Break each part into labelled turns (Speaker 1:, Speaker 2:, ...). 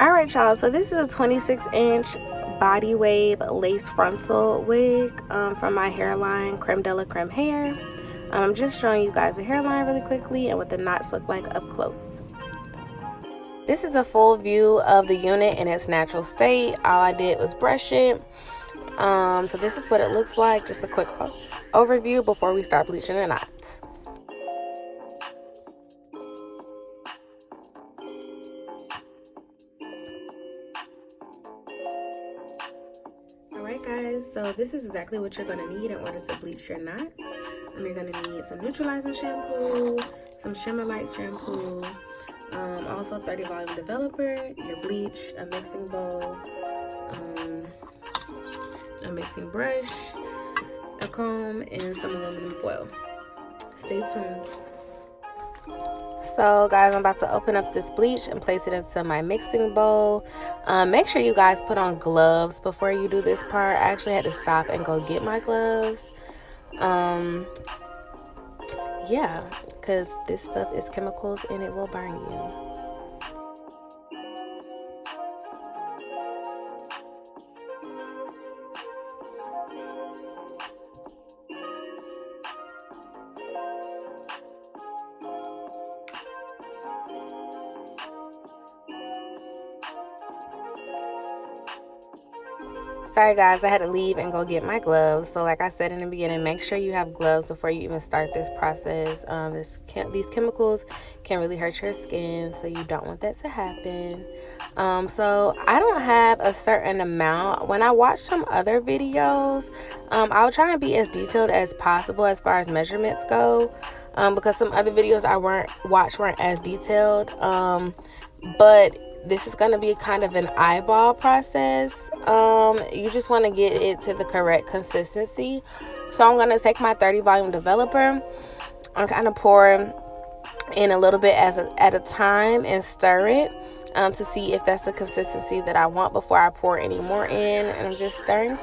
Speaker 1: Alright, y'all, so this is a 26-inch body wave lace frontal wig from my hairline, Creme de la Creme Hair. I'm just showing you guys the hairline really quickly and what the knots look like up close. This is a full view of the unit in its natural state. All I did was brush it. So this is what it looks like. Just a quick overview before we start bleaching the knots. Alright guys, so this is exactly what you're going to need in order to bleach your knots. You're going to need some neutralizing shampoo, some Shimmer light shampoo, also 30 volume developer, your bleach, a mixing bowl, a mixing brush, a comb, and some aluminum foil. Stay tuned. So guys, I'm about to open up this bleach and place it into my mixing bowl. Make sure you guys put on gloves before you do this part. I actually had to stop and go get my gloves. Yeah, because this stuff is chemicals and it will burn you. Sorry guys, I had to leave and go get my gloves. So like I said in the beginning, make sure you have gloves before you even start this process. These chemicals can really hurt your skin, so you don't want that to happen. So I don't have a certain amount. When I watch some other videos, I'll try and be as detailed as possible as far as measurements go, because some other videos I watched weren't as detailed. But this is going to be kind of an eyeball process. You just want to get it to the correct consistency. So I'm going to take my 30 volume developer and kind of pour in a little bit at a time and stir it to see if that's the consistency that I want before I pour any more in. And I'm just stirring.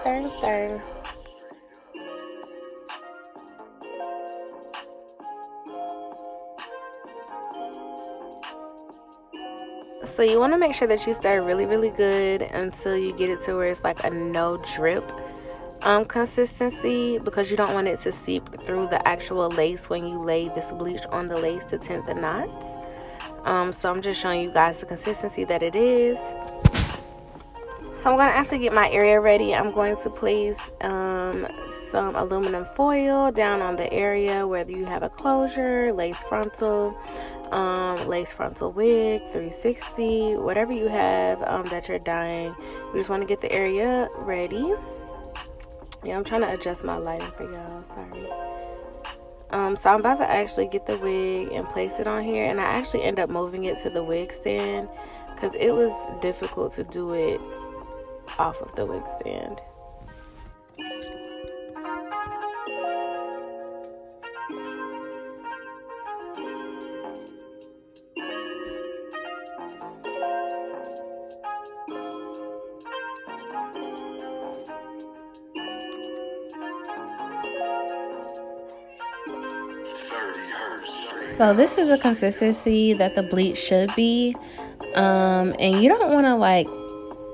Speaker 1: So you want to make sure that you stir really good until you get it to where it's like a no drip consistency, because you don't want it to seep through the actual lace when you lay this bleach on the lace to tint the knots. So I'm just showing you guys the consistency that it is. So I'm going to actually get my area ready. I'm going to place some aluminum foil down on the area, whether you have a closure, lace frontal wig, 360, whatever you have that you're dyeing. You just want to get the area ready. Yeah, I'm trying to adjust my lighting for y'all, sorry. So I'm about to actually get the wig and place it on here, and I actually end up moving it to the wig stand because it was difficult to do it off of the wig stand. So this is the consistency that the bleach should be, and you don't want to like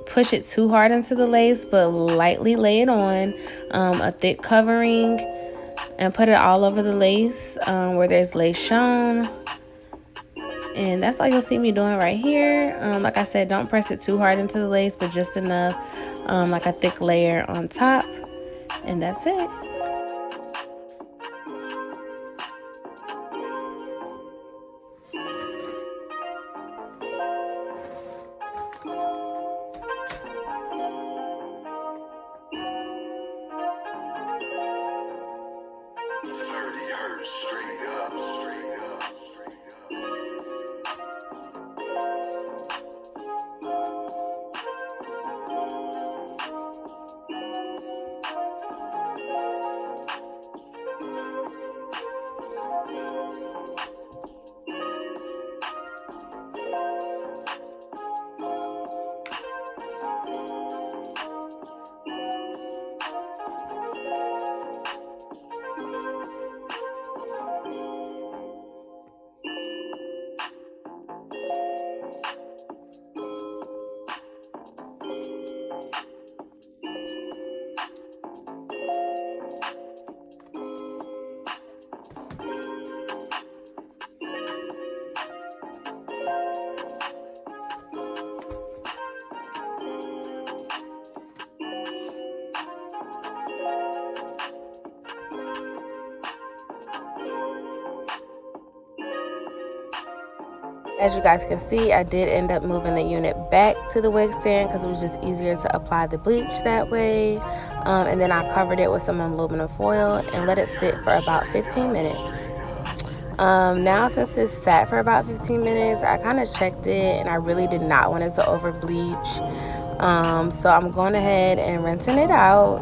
Speaker 1: push it too hard into the lace, but lightly lay it on a thick covering and put it all over the lace where there's lace shown. And that's all you'll see me doing right here. Like I said, don't press it too hard into the lace, but just enough, like a thick layer on top, and that's it. As you guys can see, I did end up moving the unit back to the wig stand because it was just easier to apply the bleach that way. And then I covered it with some aluminum foil and let it sit for about 15 minutes. Now since it sat for about 15 minutes, I kind of checked it and I really did not want it to over bleach. So I'm going ahead and rinsing it out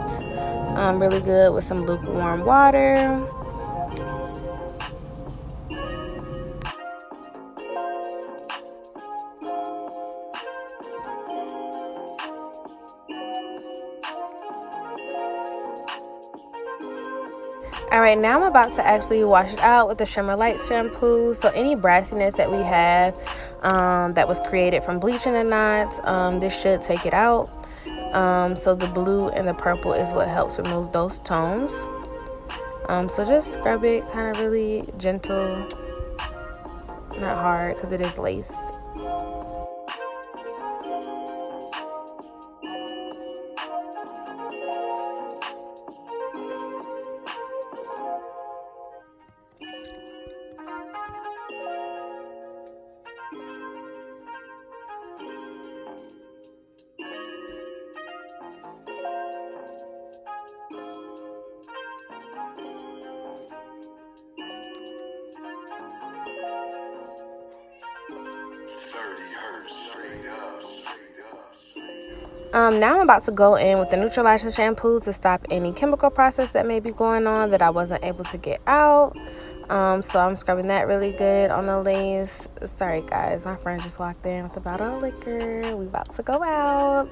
Speaker 1: really good with some lukewarm water. Alright, now I'm about to actually wash it out with the Shimmer Light shampoo. So any brassiness that we have that was created from bleaching the knots, this should take it out. So the blue and the purple is what helps remove those tones. So just scrub it kind of really gentle, not hard because it is lace. Now I'm about to go in with the neutralizing shampoo to stop any chemical process that may be going on that I wasn't able to get out. So I'm scrubbing that really good on the lace. Sorry guys, my friend just walked in with a bottle of liquor. We about to go out.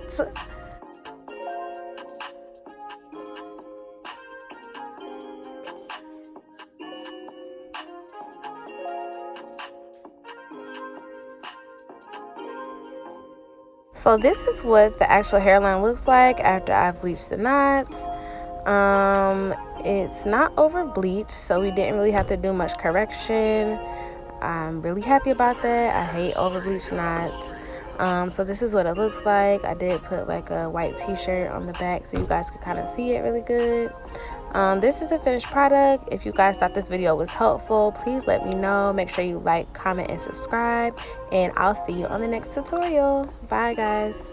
Speaker 1: So this is what the actual hairline looks like after I've bleached the knots. It's not over bleached, so we didn't really have to do much correction. I'm really happy about that. I hate over bleached knots. So this is what it looks like. I did put like a white t-shirt on the back so you guys could kind of see it really good. This is the finished product. If you guys thought this video was helpful, please let me know. Make sure you like, comment, and subscribe. And I'll see you on the next tutorial. Bye, guys.